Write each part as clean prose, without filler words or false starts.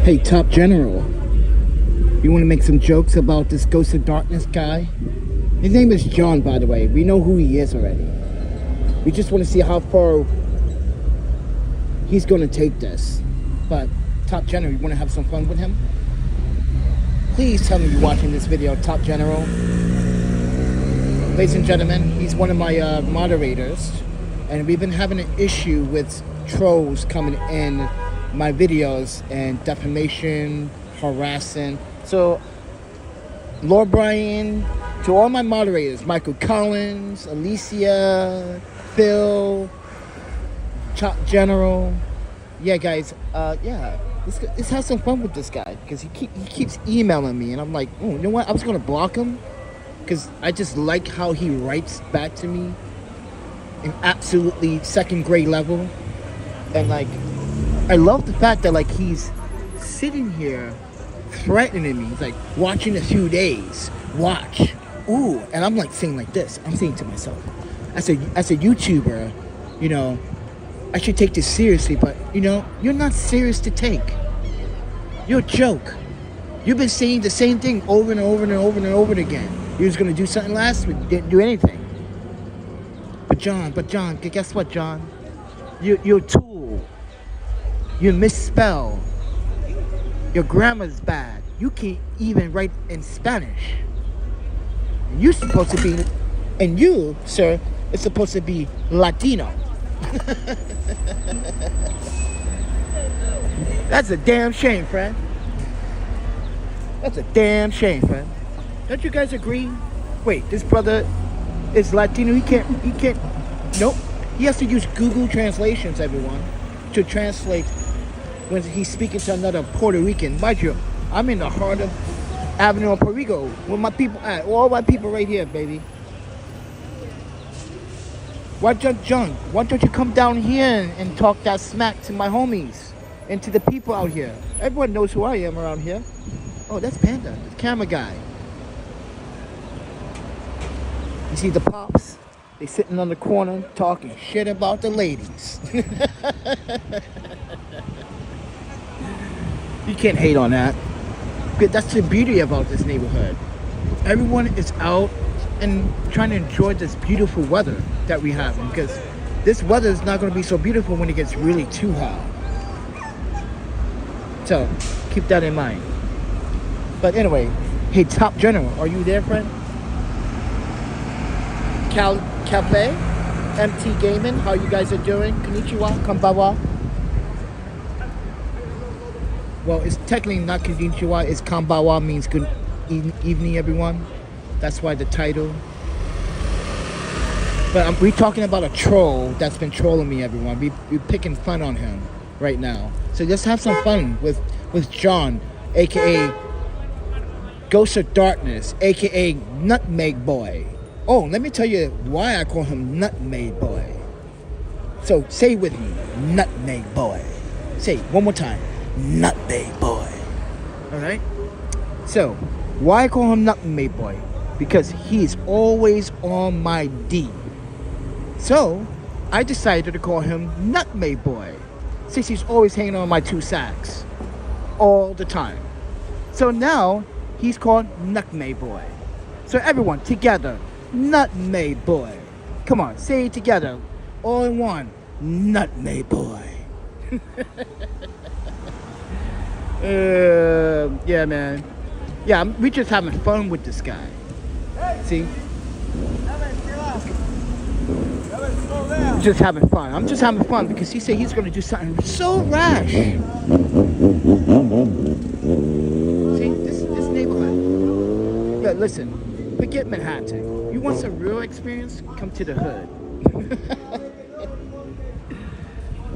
Hey, Top General, you want to make some jokes about this Ghost of Darkness guy? His name is John, by the way. We know who he is already. We just want to see how far he's going to take this. But, Top General, you want to have some fun with him? Please tell me you're watching this video, Top General. Ladies and gentlemen, he's one of my moderators. And we've been having an issue with trolls coming in my videos and defamation, harassing. So, Lord Brian, to all my moderators, Michael Collins, Alicia, Phil, Top General. Yeah, guys, let's have some fun with this guy, because he keeps emailing me, and I'm like, oh, you know what? I was gonna block him, because I just like how he writes back to me in absolutely second grade level, and like, I love the fact that like he's sitting here threatening me. He's like, watch in a few days, watch. Ooh, and I'm like saying like this. I'm saying to myself, as a YouTuber, you know, I should take this seriously, but you know, you're not serious to take. You're a joke. You've been saying the same thing over and over and over and over again. You was gonna do something last week, you didn't do anything. But John, guess what, John? You're a tool. You misspell. Your grammar's bad. You can't even write in Spanish. And you're supposed to be, and you, sir, is supposed to be Latino. That's a damn shame, friend. That's a damn shame, friend. Don't you guys agree? Wait, this brother is Latino. He can't, nope. He has to use Google Translations, everyone, to translate when he's speaking to another Puerto Rican. Mind you, I'm in the heart of Avenue of Puerto Rico, where my people at. All my people right here, baby. Why don't you come down here and talk that smack to my homies and to the people out here? Everyone knows who I am around here. Oh, that's Panda, the camera guy. You see the pops? They sitting on the corner talking shit about the ladies. You can't hate on that. But that's the beauty about this neighborhood. Everyone is out and trying to enjoy this beautiful weather that we have, because this weather is not going to be so beautiful when it gets really too hot. So keep that in mind. But anyway, hey, Top General, are you there, friend? Cafe, MT Gaming, how you guys are doing? Konnichiwa, Konbanwa. Well, it's technically not Konnichiwa, it's Konbanwa, means good evening, everyone. That's why the title. But we're talking about a troll that's been trolling me, everyone. We're picking fun on him right now. So let's have some fun with John, a.k.a. Ghost of Darkness, a.k.a. Nutmeg Boy. Oh, let me tell you why I call him Nutmeg Boy. So say with me, Nutmeg Boy. Say it one more time, Nutmeg Boy. Alright? So, why I call him Nutmeg Boy? Because he's always on my D. So, I decided to call him Nutmeg Boy, since he's always hanging on my 2 sacks. All the time. So now, he's called Nutmeg Boy. So everyone, together, Nutmeg Boy. Come on, say it together. All in one. Nutmeg Boy. Yeah, man. Yeah, we're just having fun with this guy. See? Just having fun. I'm just having fun because he said he's going to do something so rash. See? This neighborhood. Yeah, listen. Forget Manhattan. You want some real experience? Come to the hood.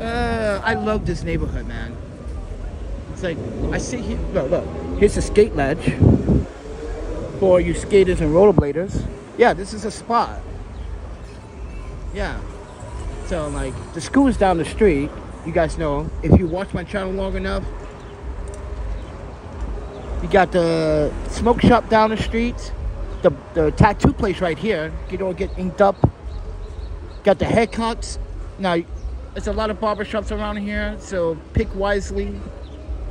I love this neighborhood, man. It's like, I sit here, look, here's a skate ledge for you skaters and rollerbladers. Yeah, this is a spot. Yeah. So, like, the school is down the street. You guys know, if you watch my channel long enough, you got the smoke shop down the street, the tattoo place right here. You don't get inked up. Got the haircuts. Now, there's a lot of barbershops around here, so pick wisely.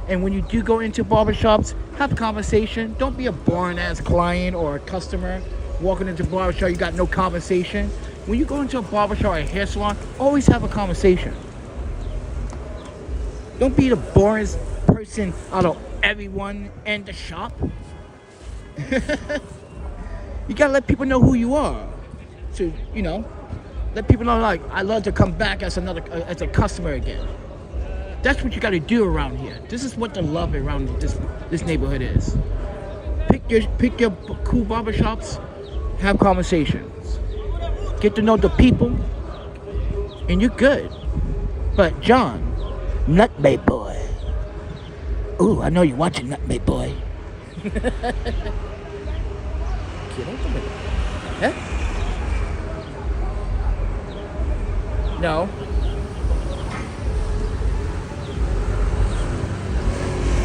And when you do go into barbershops, have a conversation. Don't be a boring ass client or a customer walking into a barbershop, you got no conversation. When you go into a barbershop or a hair salon, always have a conversation. Don't be the boring person out of everyone in the shop. You gotta let people know who you are. So, you know, let people know, like, I love to come back as a customer again. That's what you gotta do around here. This is what the love around this neighborhood is. Pick your cool barbershops, have conversations, get to know the people, and you're good. But John, Nutmeg Boy. Ooh, I know you're watching, Nutmeg Boy. Huh? No.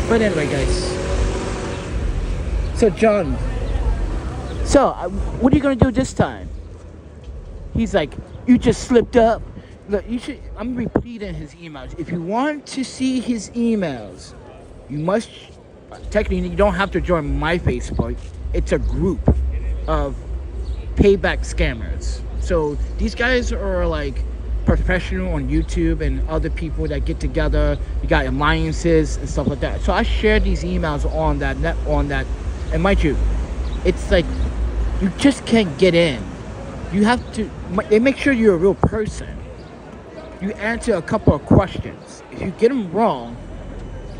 But anyway, guys. So John, what are you gonna do this time? He's like, you just slipped up. Look, I'm repeating his emails. If you want to see his emails, you must, technically, you don't have to join my Facebook. It's a group of payback scammers. So these guys are like professional on YouTube and other people that get together. You got alliances and stuff like that. So I share these emails on that, and mind you, it's like you just can't get in. You have to. They make sure you're a real person. You answer a couple of questions. If you get them wrong,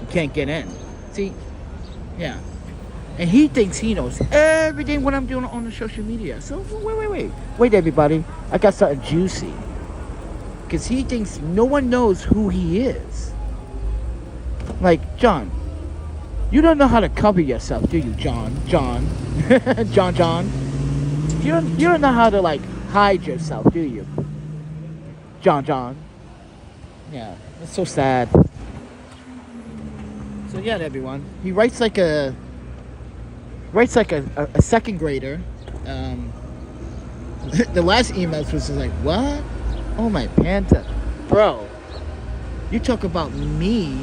you can't get in. See, yeah. And he thinks he knows everything what I'm doing on the social media. So wait, everybody. I got something juicy. Because he thinks no one knows who he is. Like, John, you don't know how to cover yourself, do you, John? John. You don't know how to, like, hide yourself, do you? John. Yeah, it's so sad. So yeah, everyone. He writes like a second grader. The last email was just like, what? Oh my Panta. Bro, you talk about me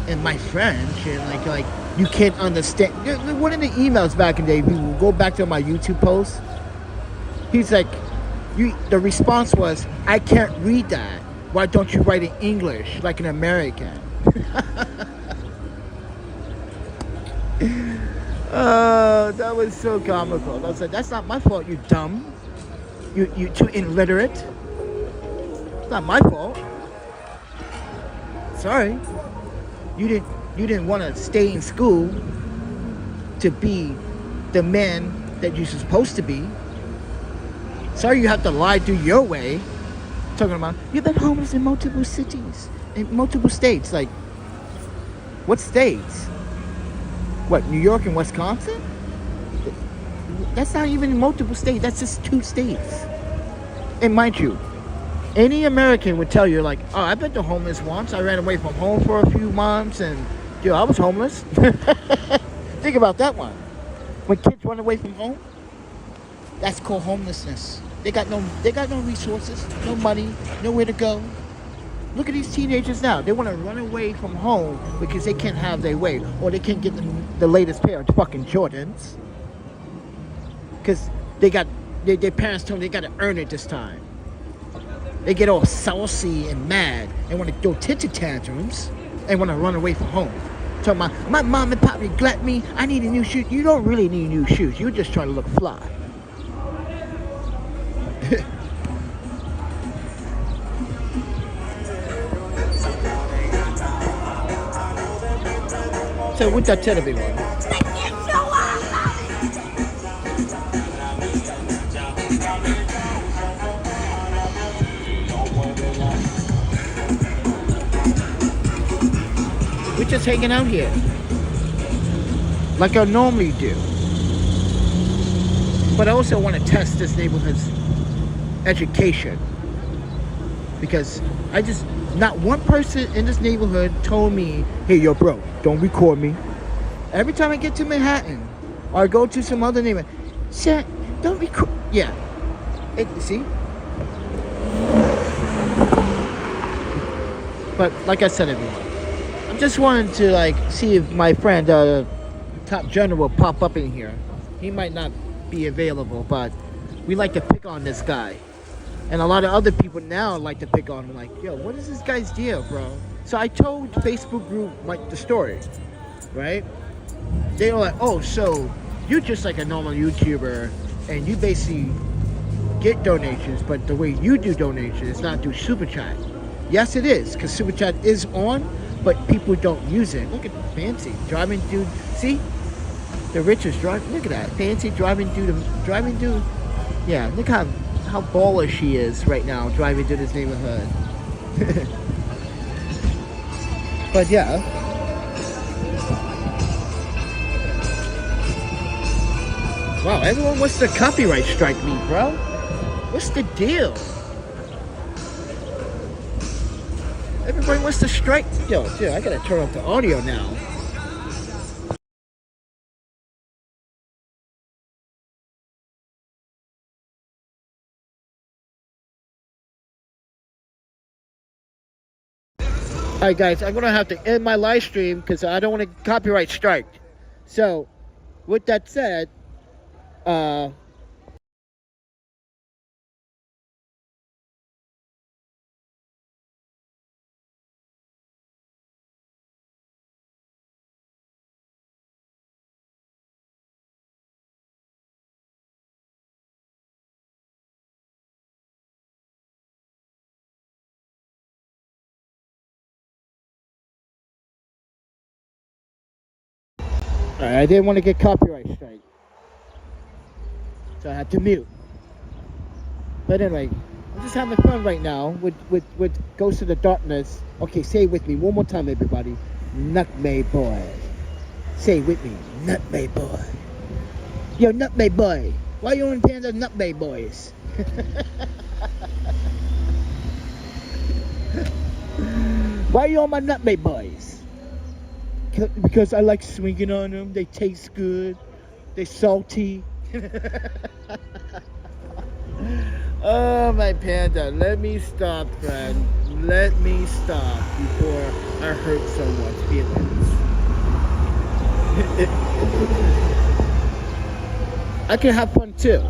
and my French and like you can't understand. One of the emails back in the day, we will go back to my YouTube post. He's like, the response was, I can't read that. Why don't you write in English like an American? Oh, that was so comical. I was like, that's not my fault, you dumb. You too illiterate. It's not my fault. Sorry. You didn't want to stay in school to be the man that you're supposed to be. Sorry you have to lie through your way. Talking about, you've been homeless in multiple cities, in multiple states. Like, what states? What, New York and Wisconsin? That's not even multiple states. That's just 2 states. And mind you, any American would tell you, like, oh, I've been to homeless once. I ran away from home for a few months, and I was homeless. Think about that one. When kids run away from home, that's called homelessness. They got no resources, no money, nowhere to go. Look at these teenagers now. They want to run away from home because they can't have their way, or they can't get the latest pair of fucking Jordans. Because their parents told them they got to earn it this time. They get all saucy and mad and want to throw tantrums and want to run away from home. Talking about, my mom and pop neglect me. I need a new shoe. You don't really need new shoes. You're just trying to look fly. So what that tell everyone? We're just hanging out here like I normally do. But I also want to test this neighborhood's education, because not one person in this neighborhood told me, hey, yo, bro, don't record me. Every time I get to Manhattan or I go to some other neighborhood, say, don't record. Yeah. See? But like I said, everyone, I'm just wanting to like see if my friend Top General will pop up in here. He might not be available, but we like to pick on this guy. And a lot of other people now like to pick on him, like, yo, what is this guy's deal, bro? So I told Facebook group like the story, right? They were like, oh, so you're just like a normal YouTuber, and you basically get donations, but the way you do donations is not through Super Chat. Yes, it is, because Super Chat is on, but people don't use it. Look at Fancy driving through. See, the richest drive. Look at that, Fancy driving through. Yeah, look how baller she is right now, driving through this neighborhood. But yeah. Wow, everyone wants to copyright strike me, bro. What's the deal? Everybody wants to strike. Yo, dude, I gotta turn off the audio now. Alright guys, I'm gonna have to end my live stream because I don't want to copyright strike. So, with that said, alright, I didn't want to get copyright strike, so I had to mute. But anyway, I'm just having fun right now with Ghost of the Darkness. Okay, say it with me one more time, everybody. Nutmeg Boy. Say it with me, Nutmeg Boy. Yo, Nutmeg Boy. Why you on Panda Nutmeg Boys? Why you on my Nutmeg Boys? Because I like swinging on them. They taste good. They're salty. Oh, my panda. Let me stop, friend. Let me stop before I hurt someone's feelings. I can have fun too.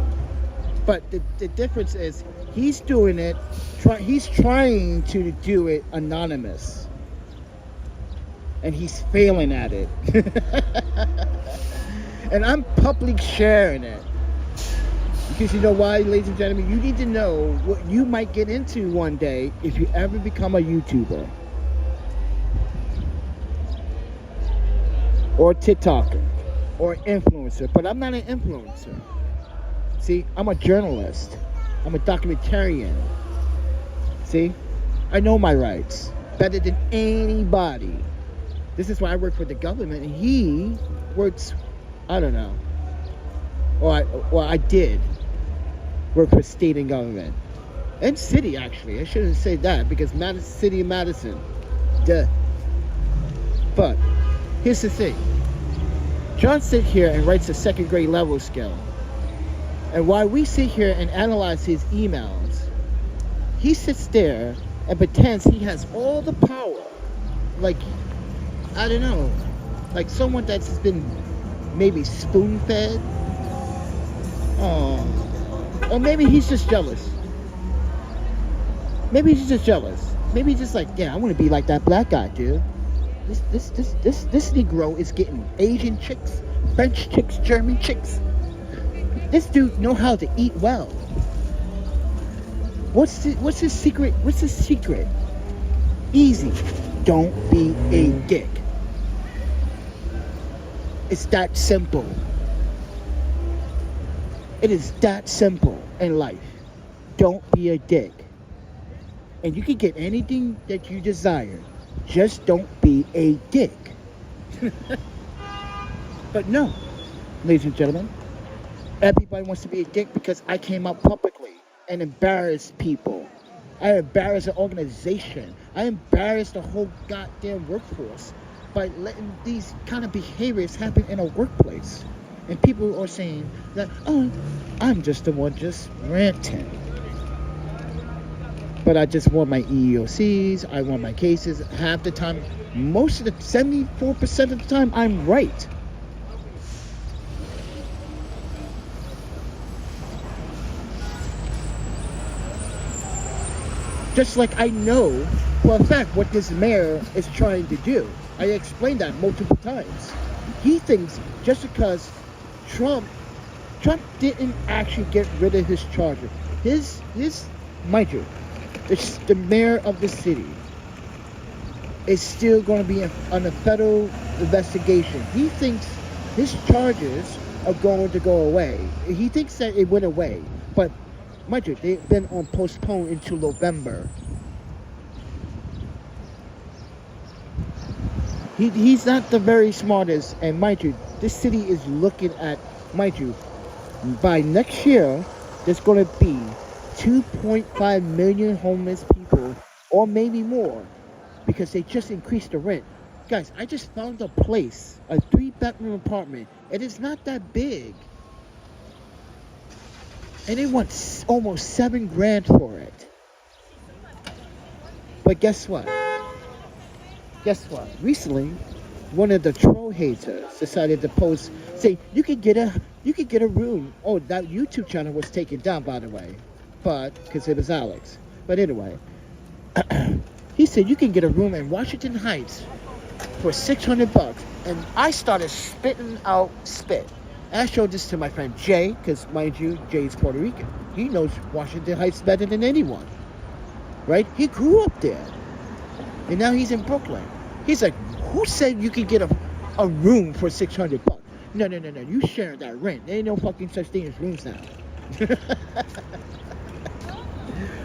But the difference is he's doing it. He's trying to do it anonymous. And he's failing at it. And I'm public sharing it. Because you know why, ladies and gentlemen? You need to know what you might get into one day if you ever become a YouTuber. Or a TikToker. Or an influencer. But I'm not an influencer. See, I'm a journalist. I'm a documentarian. See? I know my rights. Better than anybody. This is why I work for the government, and he works, I don't know, or I did work for state and government, and city actually. I shouldn't say that because city of Madison, duh. But here's the thing: John sits here and writes a second grade level skill, and while we sit here and analyze his emails, he sits there and pretends he has all the power, like. I don't know, like someone that's been maybe spoon-fed. Oh, or maybe he's just jealous. Maybe he's just jealous. Maybe he's just like, yeah, I want to be like that black guy, dude. This Negro is getting Asian chicks, French chicks, German chicks. This dude know how to eat well. What's his secret? What's his secret? Easy. Don't be a dick. It's that simple. It is that simple in life. Don't be a dick. And you can get anything that you desire. Just don't be a dick. But no, ladies and gentlemen, everybody wants to be a dick because I came out publicly and embarrassed people. I embarrassed an organization. I embarrassed the whole goddamn workforce by letting these kind of behaviors happen in a workplace. And people are saying that, oh, I'm just the one just ranting. But but I just want my EEOCs, I want my cases. Half the time, most of the 74% of the time, I'm right. Just like I know for a fact what this mayor is trying to do. I explained that multiple times. He thinks just because Trump didn't actually get rid of his charger. His mind you, the mayor of the city is still going to be on a federal investigation. He thinks his charges are going to go away. He thinks that it went away, but mind you, they've been on postponed into November. He's not the very smartest, and mind you, this city is looking at, mind you, by next year, there's going to be 2.5 million homeless people, or maybe more, because they just increased the rent. Guys, I just found a place, a 3-bedroom apartment, and it's not that big. And they want almost $7,000 for it. But guess what? Recently, one of the troll haters decided to post, say, you could get a room. Oh, that YouTube channel was taken down, by the way, but because it was Alex. But anyway, he said you can get a room in Washington Heights for $600, and I started spitting out spit. And I showed this to my friend Jay, because mind you, Jay's Puerto Rican. He knows Washington Heights better than anyone, right? He grew up there, and now he's in Brooklyn. He's like, who said you could get a room for $600? No, you share that rent. There ain't no fucking such thing as rooms now.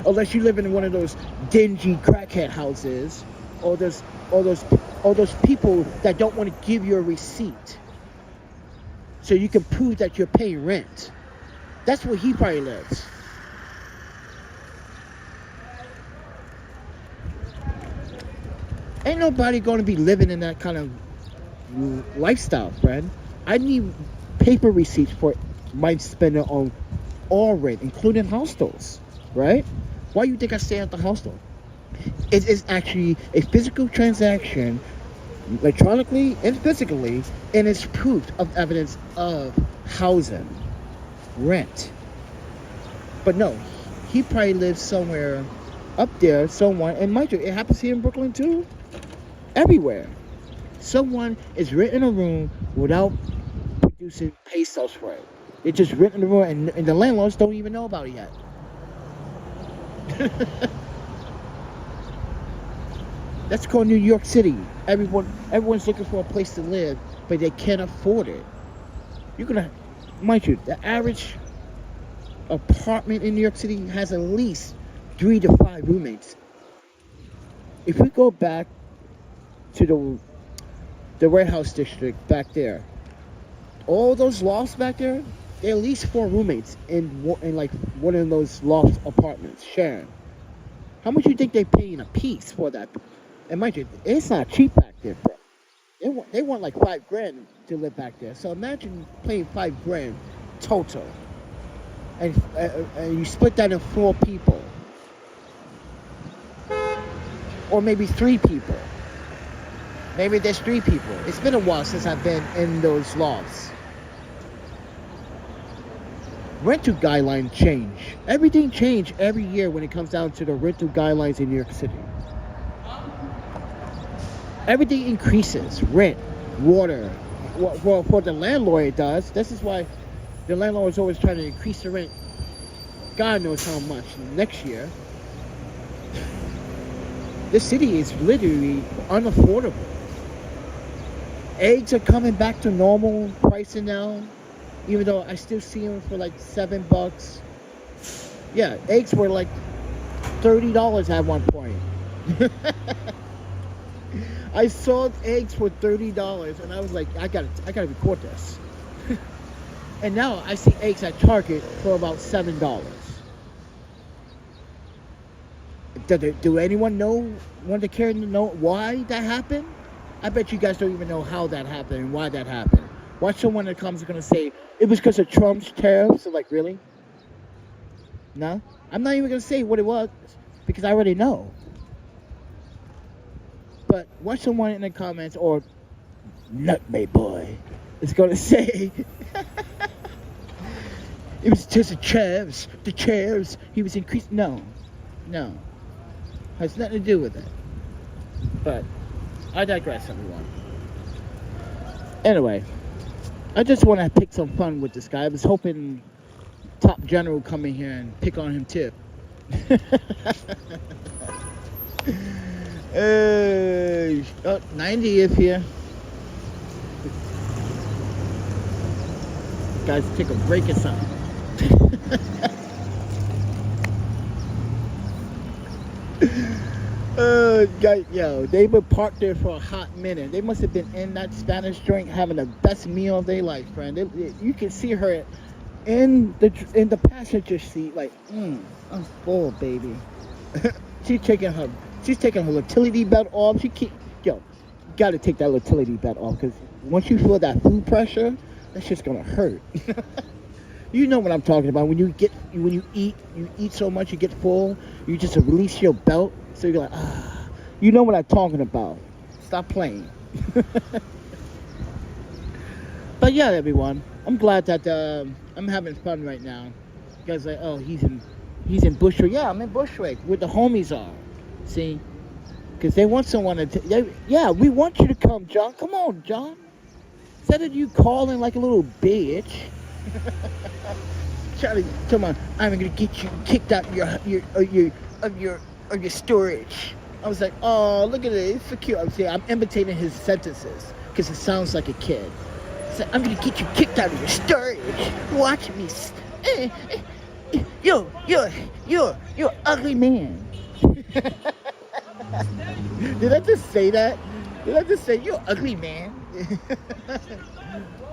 Unless you live in one of those dingy crackhead houses, or those people that don't want to give you a receipt, so you can prove that you're paying rent. That's where he probably lives. Ain't nobody going to be living in that kind of lifestyle, friend. I need paper receipts for my spending on all rent, including hostels, right? Why do you think I stay at the hostel? It is actually a physical transaction, electronically and physically, and it's proof of evidence of housing, rent. But no, he probably lives somewhere up there, someone, and mind you, it happens here in Brooklyn too. Everywhere. Someone is renting a room without producing pay stubs for it. They just renting the room, and the landlords don't even know about it yet. That's called New York City. Everyone's looking for a place to live, but they can't afford it. You're gonna, mind you, the average apartment in New York City has at least 3 to 5 roommates. If we go back to the warehouse district back there, all those lofts back there, there are at least 4 roommates in like one of those loft apartments sharing. How much do you think they pay in a piece for that? And mind you, it's not cheap back there, bro. They want like $5,000 to live back there. So imagine paying $5,000 total, and you split that in 4 people, or maybe 3 people. Maybe there's 3 people. It's been a while since I've been in those lofts. Rental guidelines change. Everything changes every year when it comes down to the rental guidelines in New York City. Everything increases. Rent, water. Well, for the landlord it does. This is why the landlord is always trying to increase the rent. God knows how much next year. This city is literally unaffordable. Eggs are coming back to normal pricing now, even though I still see them for like $7. Yeah, eggs were like $30 at one point. I saw eggs for $30, and I was like, I gotta record this. And now I see eggs at Target for about $7. Do anyone want to care to know why that happened? I bet you guys don't even know how that happened and why that happened. Watch someone that comes going to say, it was because of Trump's tariffs. So like, really? No? I'm not even going to say what it was. because I already know. But what someone in the comments or Nutmeg Boy is going to say, it was just the chairs, he was increased. No, has nothing to do with it. But I digress, everyone. Anyway, I just want to pick some fun with this guy. I was hoping Top General would come in here and pick on him too. 90th here. Guys, take a break or something. Guys, yo, they were parked there for a hot minute. They must have been in that Spanish joint having the best meal of their life, friend. You can see her in the passenger seat, like, I'm full, baby. She's taking her utility belt off. You gotta take that utility belt off, because once you feel that food pressure, that's just gonna hurt. You know what I'm talking about. When you eat so much, you get full. You just release your belt, so you're like, You know what I'm talking about. Stop playing. But yeah, everyone, I'm glad that I'm having fun right now. You guys are like, oh, he's in Bushwick. Yeah, I'm in Bushwick, where the homies are. See, because they want someone to. Yeah, we want you to come, John. Come on, John. Instead of you calling like a little bitch. Charlie, come on, I'm gonna get you kicked out of your storage. I was like, oh, look at it, it's so cute. I'm imitating his sentences because it sounds like a kid. It's like, I'm gonna get you kicked out of your storage. Watch me. You're ugly man. Did I just say that? Did I just say you're ugly man?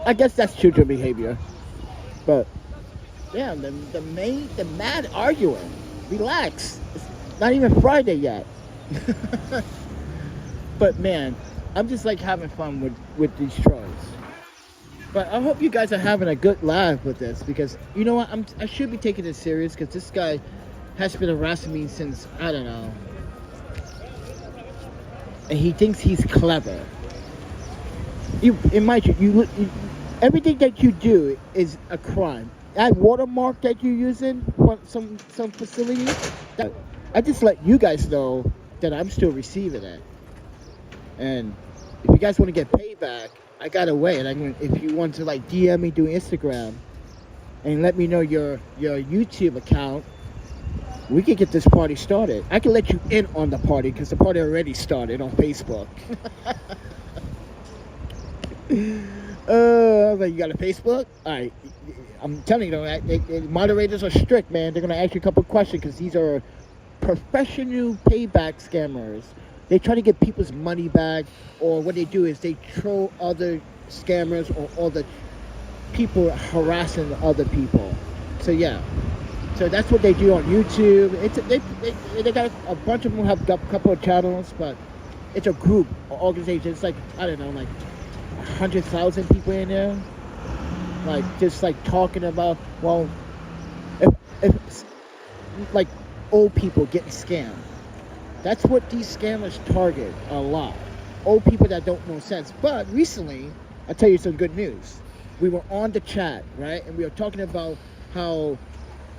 I guess that's children behavior. But yeah, the mad arguing. Relax. It's not even Friday yet. But man, I'm just like having fun with these trolls. But I hope you guys are having a good laugh with this, because you know what, I should be taking this serious, because this guy has been harassing me since, I don't know, and he thinks he's clever. Everything that you do is a crime. That watermark that you're using for some facility, I just let you guys know that I'm still receiving it. And if you guys want to get payback, I got a way. And if you want to like DM me through Instagram and let me know your YouTube account, we can get this party started. I can let you in on the party, because the party already started on Facebook. I was like, you got a Facebook? All right. I'm telling you, the moderators are strict, man. They're going to ask you a couple of questions, because these are professional payback scammers. They try to get people's money back, or what they do is they troll other scammers or other people harassing other people. So yeah. So that's what they do on YouTube. They got a bunch of them have a couple of channels, but it's a group, or organization. It's like, I don't know, like 100,000 people in there, like just like talking about, well, if like old people getting scammed. That's what these scammers target a lot. Old people that don't know sense. But recently, I'll tell you some good news. We were on the chat, right, and we were talking about how,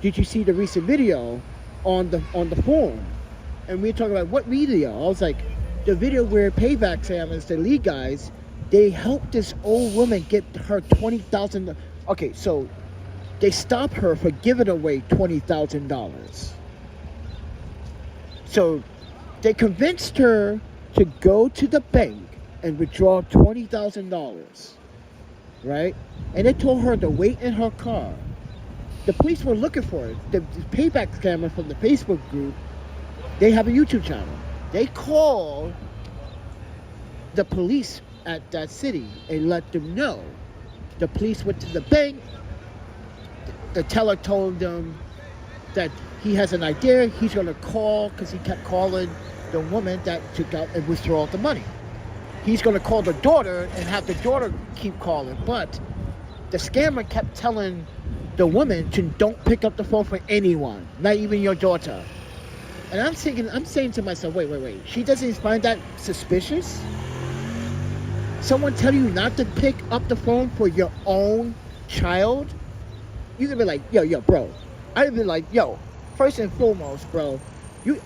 did you see the recent video on the forum? And we were talking about what video. I was like, the video where payback scammers, the lead guys, they helped this old woman get her $20,000. Okay, so they stopped her for giving away $20,000. So they convinced her to go to the bank and withdraw $20,000, right? And they told her to wait in her car. The police were looking for her. The payback scammer from the Facebook group, they have a YouTube channel. They called the police at that city and let them know. The police went to the bank. The teller told them that he has an idea. He's going to call, because he kept calling the woman that took out and withdraw the money. He's going to call the daughter and have the daughter keep calling. But the scammer kept telling the woman to don't pick up the phone for anyone, not even your daughter. And I'm saying to myself, wait. She doesn't find that suspicious? Someone tell you not to pick up the phone for your own child? You can be like, yo, bro. I'd be like, yo, first and foremost, bro,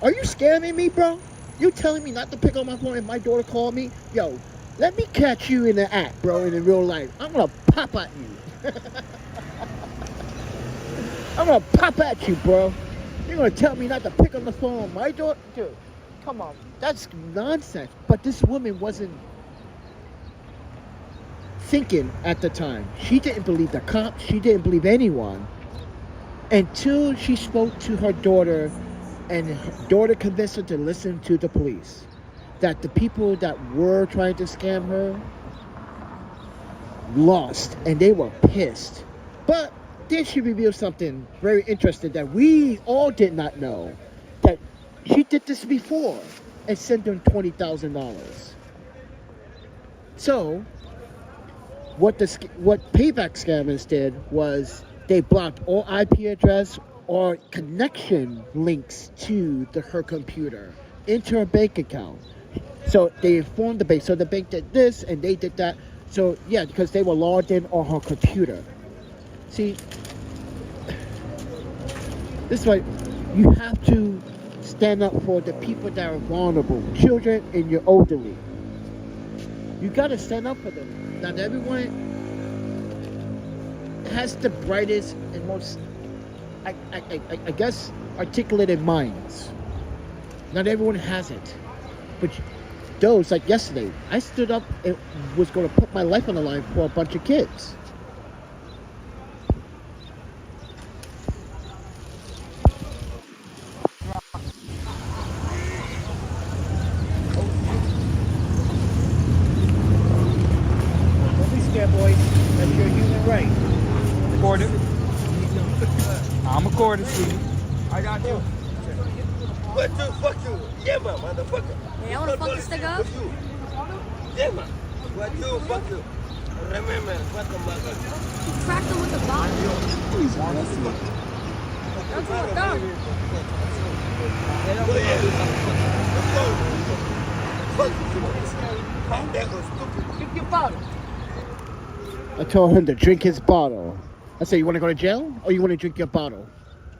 are you scamming me, bro? You telling me not to pick up my phone if my daughter called me? Yo, let me catch you in the act, bro, in the real life. I'm gonna pop at you. I'm gonna pop at you, bro. You're gonna tell me not to pick up the phone. My daughter, dude, come on, that's nonsense. But this woman wasn't thinking at the time. She didn't believe the cops. She didn't believe anyone until she spoke to her daughter, and her daughter convinced her to listen to the police. That the people that were trying to scam her lost, and they were pissed. But then she revealed something very interesting that we all did not know, that she did this before and sent them $20,000. So what payback scammers did was they blocked all IP address or connection links to her computer into her bank account. So they informed the bank. So the bank did this and they did that. So yeah, because they were logged in on her computer. See, this is why you have to stand up for the people that are vulnerable, children and your elderly. You gotta stand up for them. Not everyone has the brightest and most, I guess, articulated minds. Not everyone has it. But those, like yesterday, I stood up and was going to put my life on the line for a bunch of kids. Don't be scared, boy. That's your human right. Record it. I'm recording, sweetie. I got you. What you? Fuck you. Yeah, man, motherfucker. Hey, I wanna fuck this nigga up. Fuck you. Yeah, man. What you? Fuck you. Remember, fuck the mother. You cracked him with the bomb. That's what done. Go ahead. Let's go. Fuck you. How that was stupid. Drink your bottle. I told him to drink his bottle. I said, you want to go to jail or you want to drink your bottle?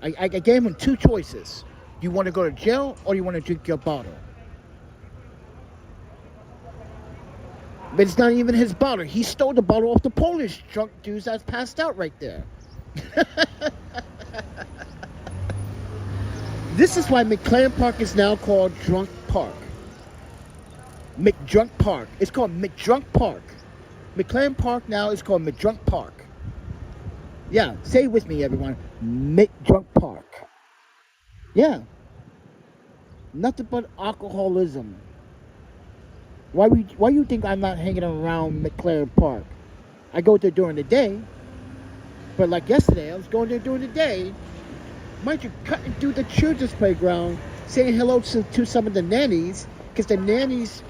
I gave him two choices. You want to go to jail or you want to drink your bottle? But it's not even his bottle. He stole the bottle off the Polish drunk dudes that's passed out right there. This is why McLaren Park is now called Drunk Park. McDrunk Park. It's called McDrunk Park. McLaren Park now is called McDrunk Park. Yeah, say it with me, everyone. McDrunk Park. Yeah. Nothing but alcoholism. Why you think I'm not hanging around McLaren Park? I go there during the day. But like yesterday, I was going there during the day. Mind you, cutting through the children's playground, saying hello to some of the nannies, because the nannies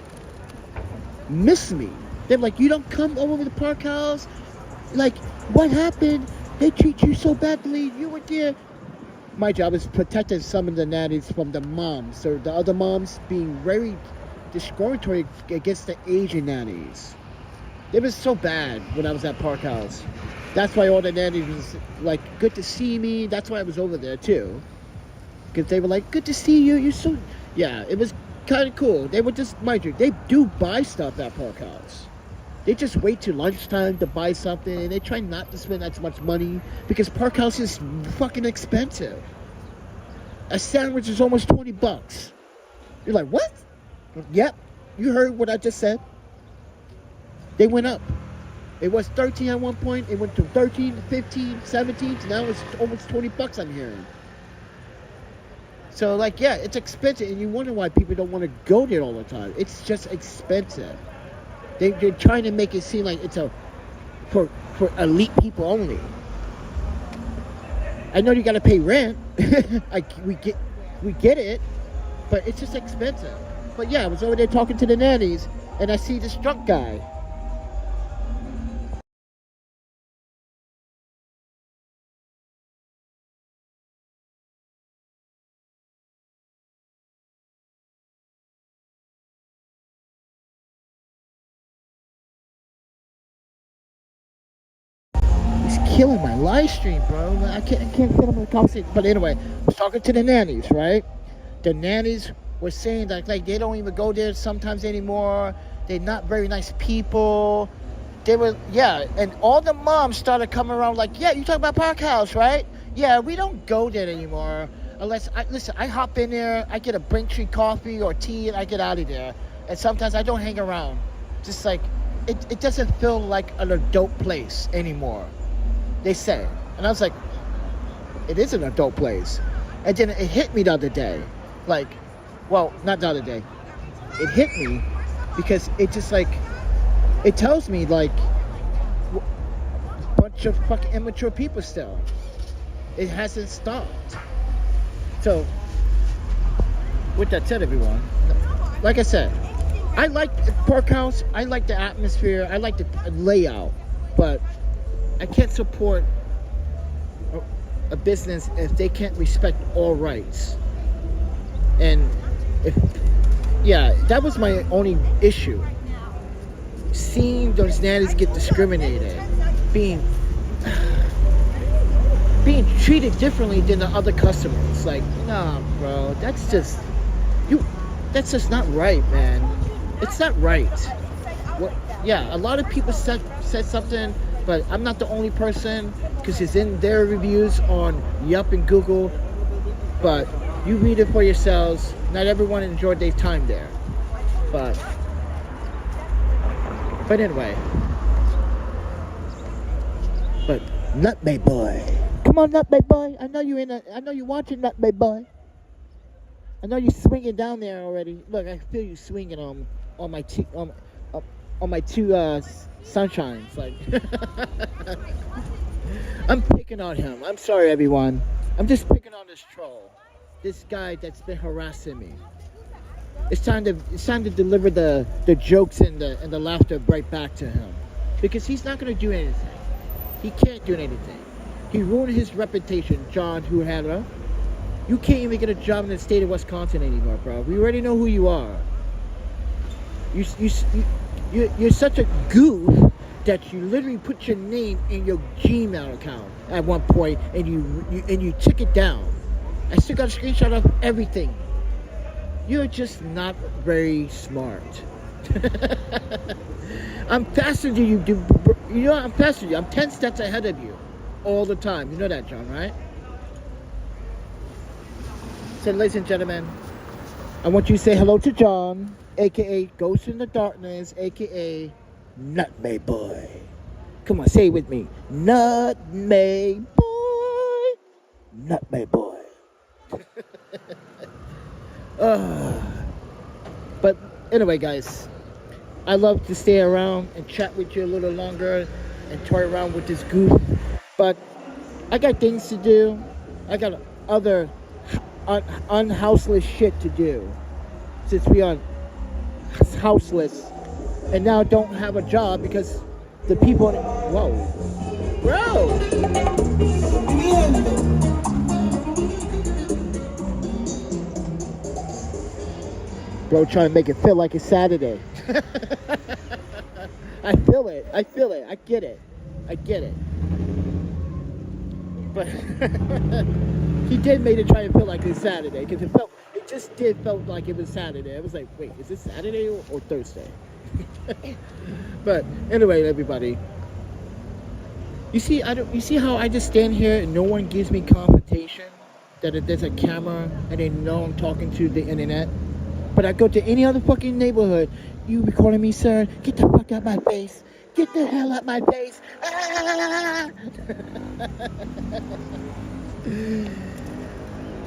miss me. They're like, you don't come over to the park house? Like, what happened? They treat you so badly. You were there. My job is protecting some of the nannies from the moms. So the other moms being very discriminatory against the Asian nannies. It was so bad when I was at Park House. That's why all the nannies was like, good to see me. That's why I was over there too. Because they were like, good to see you. You're so... Yeah, it was kind of cool. They were just, mind you, they do buy stuff at Park House. They just wait till lunchtime to buy something, and they try not to spend as much money because Park House is fucking expensive. A sandwich is almost $20. You're like, what? Yep, you heard what I just said. They went up. It was 13 at one point. It went to 13, 15, 17. Now it's almost $20 I'm hearing. So, like, yeah, it's expensive, and you wonder why people don't want to go there all the time. It's just expensive. They're trying to make it seem like it's for elite people only. I know you got to pay rent. we get it, but it's just expensive. But yeah, I was over there talking to the nannies, and I see this drunk guy. killing my live stream, bro. I can't fit them in the conversation. But anyway, I was talking to the nannies, right? The nannies were saying that like they don't even go there sometimes anymore. They're not very nice people. They were, yeah, and all the moms started coming around like, yeah, you talking about Park House, right? Yeah, we don't go there anymore. Unless, I hop in there, I get a Braintree coffee or tea, and I get out of there. And sometimes I don't hang around. Just like, it doesn't feel like an adult place anymore. They say. And I was like, it is an adult place. And then it hit me the other day. Like, well, not the other day. It hit me because it just like, it tells me like, a bunch of fucking immature people still. It hasn't stopped. So, with that said, everyone, like I said, I like Park House, I like the atmosphere, I like the layout, but I can't support a business if they can't respect all rights. And yeah, that was my only issue. Seeing those nannies get discriminated, being treated differently than the other customers. Like, nah, bro, that's just not right, man. It's not right. What? Yeah, a lot of people said something, but I'm not the only person because it's in their reviews on Yelp and Google. But you read it for yourselves. Not everyone enjoyed their time there, but anyway. But Nutmeg Boy. Come on, Nutmeg Boy. I know you're watching, Nutmeg Boy. I know you're swinging down there already. Look, I feel you swinging on my two sunshines. Like, I'm picking on him. I'm sorry, everyone. I'm just picking on this troll, this guy that's been harassing me. It's time to deliver the jokes and the laughter right back to him, because he's not gonna do anything. He can't do anything. He ruined his reputation, John Huhara. You can't even get a job in the state of Wisconsin anymore, bro. We already know who you are. You're such a goof that you literally put your name in your Gmail account at one point, and you took it down. I still got a screenshot of everything. You're just not very smart. I'm faster than you do. You know, I'm faster than you. I'm 10 steps ahead of you all the time. You know that, John, right? So, ladies and gentlemen, I want you to say hello to John, a.k.a. Ghost in the Darkness, a.k.a. Nutmeg Boy. Come on, say it with me. Nutmeg Boy. Nutmeg Boy. But anyway, guys, I love to stay around and chat with you a little longer and toy around with this goof. But I got things to do. I got other unhouseless shit to do, since we are houseless and now don't have a job because the people. Whoa, bro. Bro, trying to make it feel like it's Saturday. I feel it. I get it. But he did make it try to feel like it's Saturday, because it just felt like it was Saturday. I was like, wait, is this Saturday or Thursday? But anyway, everybody, you see how I just stand here and no one gives me confrontation that there's a camera and they know I'm talking to the internet. But I go to any other fucking neighborhood. You recording me, sir? Get the fuck out my face. Get the hell out my face. Ah!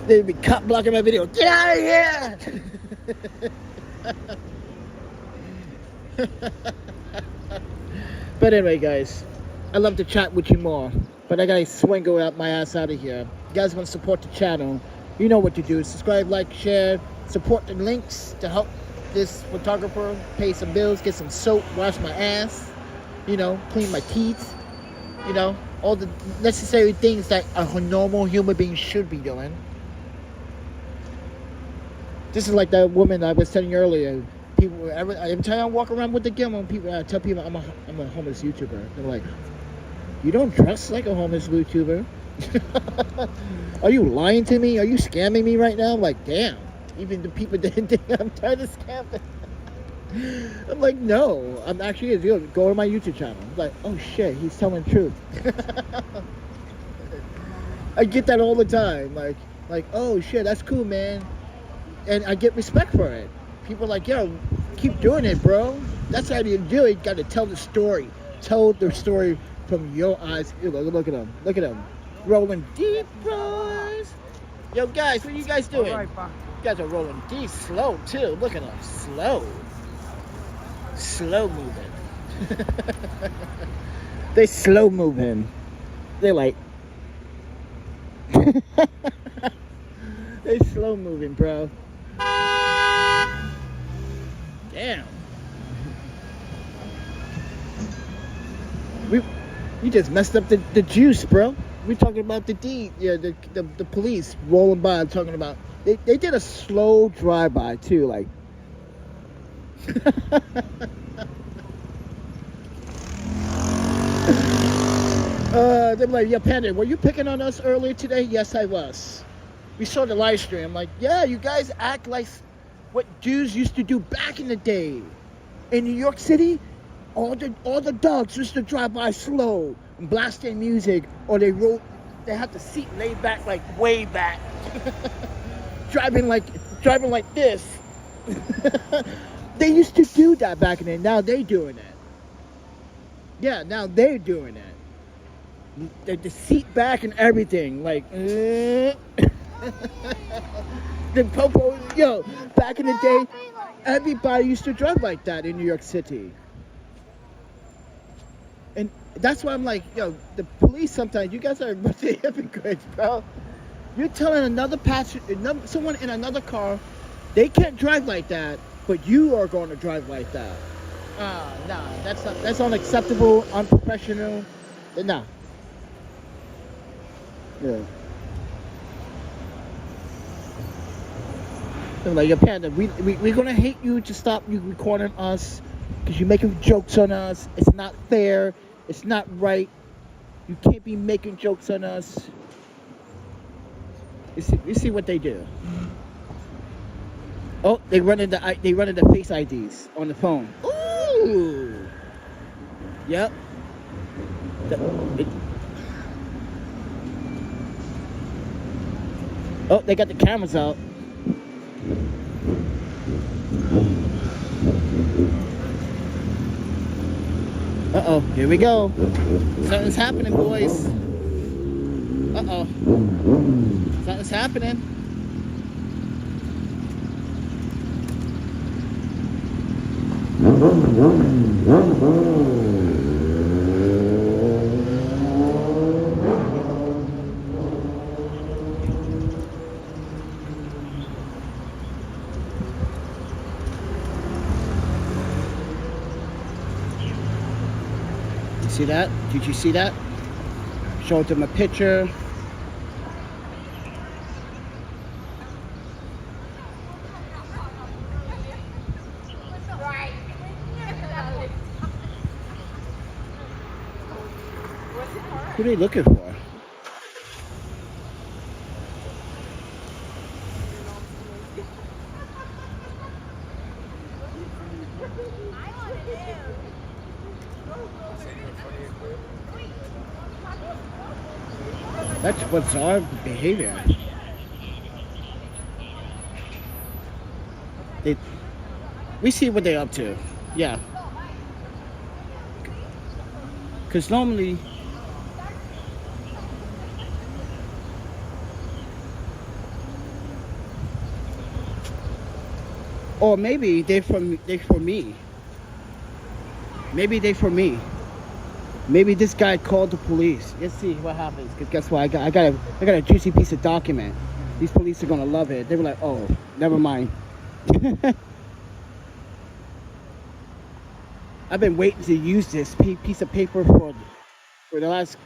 They'd be cop blocking my video. Get out of here! But anyway, guys, I love to chat with you more. But I gotta swing out my ass out of here. You guys want to support the channel? You know what to do. Subscribe, like, share. Support the links to help this photographer pay some bills, get some soap, wash my ass, clean my teeth, all the necessary things that a normal human being should be doing. This is like that woman I was telling you earlier. People, every time I walk around with the gimbal, I tell people I'm a homeless YouTuber. They're like, You don't dress like a homeless YouTuber. Are you lying to me? Are you scamming me right now? I'm like, damn. Even the people didn't think I'm trying to scam them. I'm like, no. I'm actually going to go to my YouTube channel. I'm like, oh shit, he's telling the truth. I get that all the time. Like, oh shit, that's cool, man. And I get respect for it. People are like, yo, keep doing it, bro. That's how you do it. You got to tell the story. Tell the story from your eyes. Look at them. Look at them. Rolling deep, bros. Yo, guys, what are you guys doing? All right, bye. You guys are rolling deep, slow, too. Look at them. Slow. Slow moving. They slow moving. They're like... They slow moving, bro. Damn. You just messed up the juice, bro. We're talking about the police rolling by, talking about they did a slow drive-by too, like. They're like, yeah, Panda, were you picking on us earlier today? Yes, I was. We saw the live stream. I'm like, yeah, you guys act like what Jews used to do back in the day. In New York City, all the dogs used to drive by slow and blast their music, or they had the seat laid back, like way back. driving like this. They used to do that back in the day. Now they're doing it. Yeah, now they're doing it. The seat back and everything, like. The popo, yo, back in the day, everybody used to drive like that in New York City. And that's why I'm like, yo, the police sometimes, you guys are a bunch of hypocrites, bro. You're telling another passenger, someone in another car, they can't drive like that, but you are going to drive like that. Nah, that's unacceptable, unprofessional. Nah. Yeah. I'm like, yo, Panda, we're gonna hate you to stop you recording us because you're making jokes on us. It's not fair. It's not right. You can't be making jokes on us. You see what they do. Oh, they run into face IDs on the phone. Ooh. Yep. Oh, they got the cameras out. Uh-oh, here we go. Something's happening, boys. Uh-oh. Something's happening. See that? Did you see that? Showed them a picture. Who are they looking for? That's bizarre behavior. We see what they're up to. Yeah. Because normally, or maybe they for me. Maybe they for me. Maybe this guy called the police. Let's see what happens. Because guess what? I got a juicy piece of document. These police are gonna love it. They were like, oh, never mind. I've been waiting to use this piece of paper for the last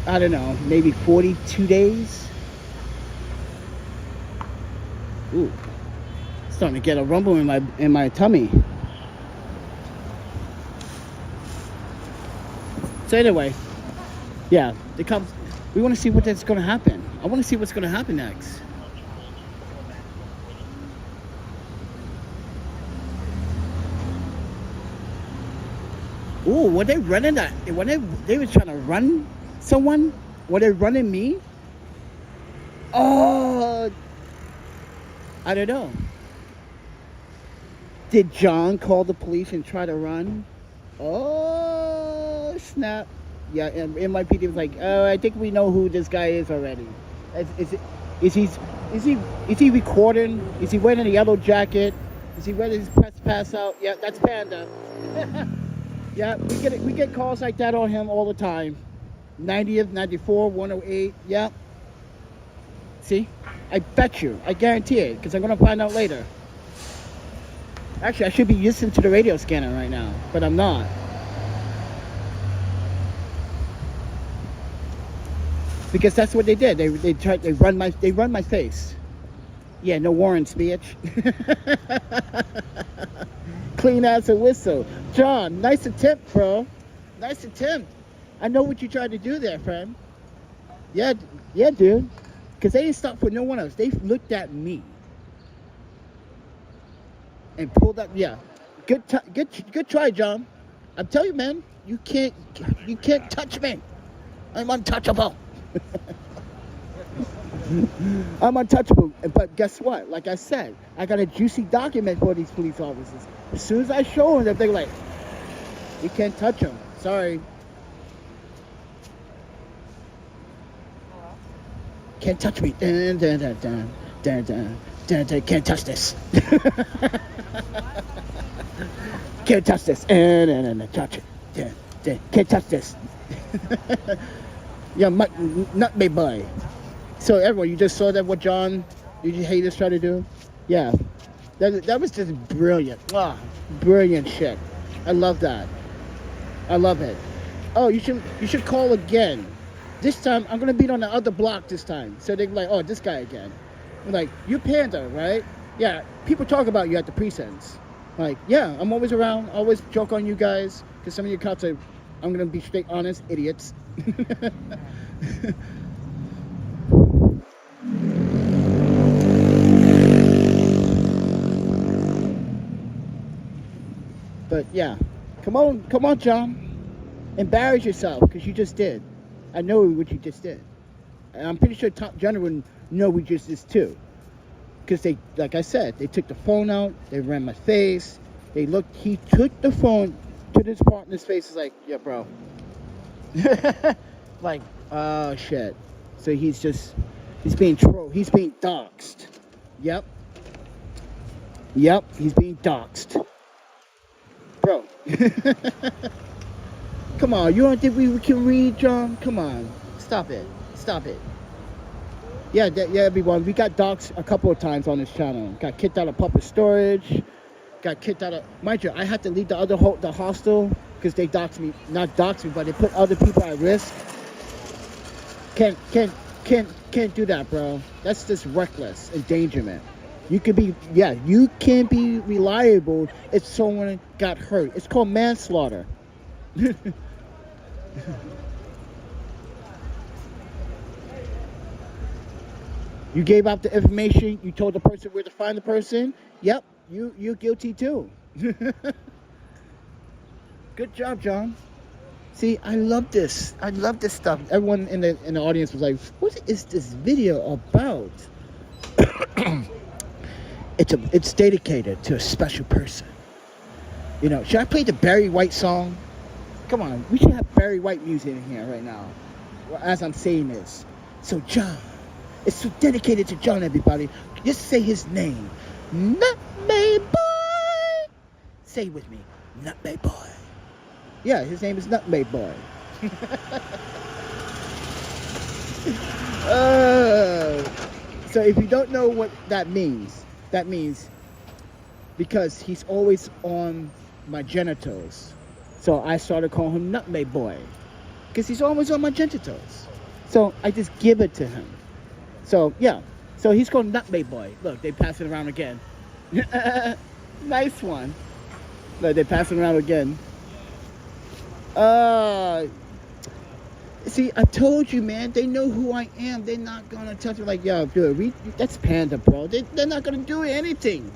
I don't know, maybe 42 days. Ooh, starting to get a rumble in my tummy. So anyway, yeah, the cops. We want to see what's going to happen. I want to see what's going to happen next. Ooh, were they running that? When they were trying to run someone? Were they running me? Oh, I don't know. Did John call the police and try to run? Oh, snap. Yeah, and NYPD was like, oh, I think we know who this guy is already. Is he recording? Is he wearing a yellow jacket? Is he wearing his press pass out? Yeah, that's Panda. Yeah, we get calls like that on him all the time. 90th, 94, 108. Yeah. See? I bet you. I guarantee it, because I'm going to find out later. Actually, I should be listening to the radio scanner right now, but I'm not. Because that's what they did. They run my face. Yeah, no warrants, bitch. Clean as a whistle. John, nice attempt, bro. Nice attempt. I know what you tried to do there, friend. Yeah, dude. Because they didn't stop for no one else. They looked at me. And pulled up, yeah. Good try, John. I'm telling you, man, you can't touch me. I'm untouchable. I'm untouchable. But guess what? Like I said, I got a juicy document for these police officers. As soon as I show them, they're like, you can't touch them. Sorry. Can't touch me. Dun, dun, dun, dun, dun, dun, dun, dun. Can't touch this. Can't touch this. Touch it. Dun, dun. Can't touch this. Yeah, nutmeg boy. So everyone, you just saw that what John, you haters try to do? Yeah. That was just brilliant. Ah, brilliant shit. I love that. I love it. Oh, you should call again. This time, I'm going to be on the other block this time. So they're like, oh, this guy again. I'm like, you Panda, right? Yeah, people talk about you at the precincts. Like, yeah, I'm always around. Always joke on you guys. Because some of you cops are, I'm going to be straight honest, idiots. But yeah, come on, John. Embarrass yourself, because you just did. I know what you just did. And I'm pretty sure Top General know we just did too. Because they, like I said, they took the phone out, they ran my face, he took the phone to this partner's face, is like, yeah, bro. Like, oh shit. So he's being trolled, he's being doxxed. Yep, he's being doxxed. Bro. Come on, you don't think we can read, John? Come on, stop it. Yeah, everyone, we got doxxed a couple of times on this channel. Got kicked out of public storage. Got kicked out of, mind you, I had to leave the hostel because they doxed me, not doxed me, but they put other people at risk. Can't do that, bro. That's just reckless endangerment. You can be reliable if someone got hurt. It's called manslaughter. You gave out the information. You told the person where to find the person. Yep, you're guilty too. Good job, John. See, I love this. I love this stuff. Everyone in the audience was like, "What is this video about?" It's dedicated to a special person. You know, should I play the Barry White song? Come on, we should have Barry White music in here right now, as I'm saying this. So John, it's so dedicated to John, everybody. Just say his name. Nutmeg Boy. Say it with me. Nutmeg Boy. Yeah, his name is Nutmeg Boy. So if you don't know what that means because he's always on my genitals. So I started calling him Nutmeg Boy because he's always on my genitals. So I just give it to him. So yeah, so he's called Nutmeg Boy. Look, they pass it around again. Nice one. Look, they pass it around again. See, I told you, man. They know who I am. They're not gonna touch me like, yo, dude, that's Panda, bro. They're not gonna do anything.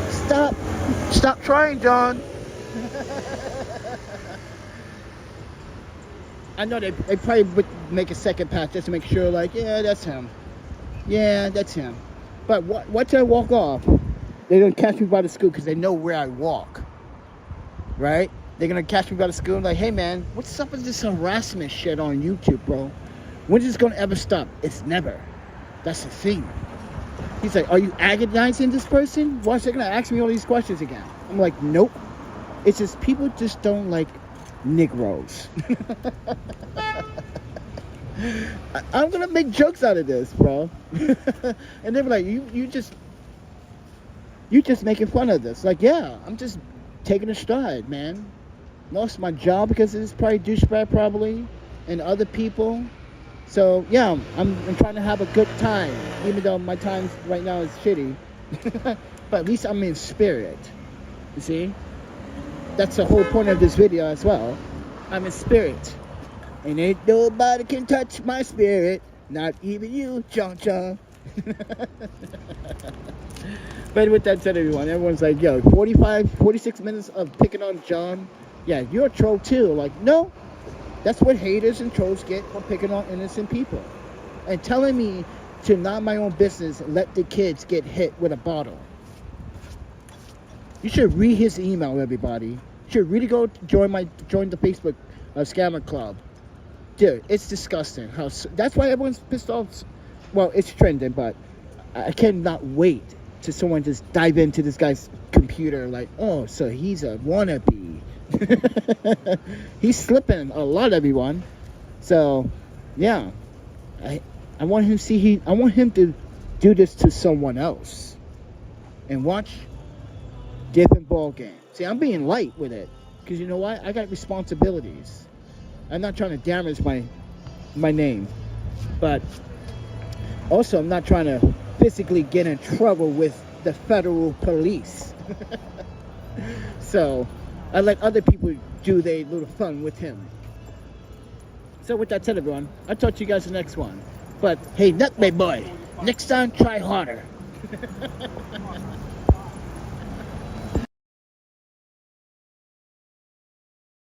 Stop trying, John. I know they probably would make a second pass just to make sure, like, yeah, that's him. Yeah, that's him. But once I walk off, they're gonna catch me by the school because they know where I walk. Right? They're gonna catch me by the school, like, hey man, what's up with this harassment shit on YouTube, bro? When is this gonna ever stop? It's never. That's the thing. He's like, are you agonizing this person? Why is they gonna ask me all these questions again? I'm like, nope. It's just people just don't like Negroes. I'm gonna make jokes out of this, bro. And they were like, you just making fun of this. Like, yeah, I'm just taking a stride, man. Lost my job because of this probably douchebag probably and other people. So yeah, I'm trying to have a good time, even though my time right now is shitty. But at least I'm in spirit. You see? That's the whole point of this video as well. I'm in spirit. And ain't nobody can touch my spirit. Not even you, John John. But with that said, everyone's like, yo, 46 minutes of picking on John. Yeah, you're a troll too. Like, no. That's what haters and trolls get for picking on innocent people. And telling me to mind my own business, let the kids get hit with a bottle. You should read his email, everybody. You should really go join the Facebook scammer club. Dude, it's disgusting. That's why everyone's pissed off. Well, it's trending, but I cannot wait till someone just dive into this guy's computer like, oh, so he's a wannabe. He's slipping a lot, everyone. So, yeah. I want him to see I want him to do this to someone else. And watch different ball game. See, I'm being light with it. Because you know what? I got responsibilities. I'm not trying to damage my name. But also, I'm not trying to physically get in trouble with the federal police. So, I let other people do their little fun with him. So with that said, everyone, I'll talk to you guys in the next one. But, hey, Nutmeg Boy, next time, try harder.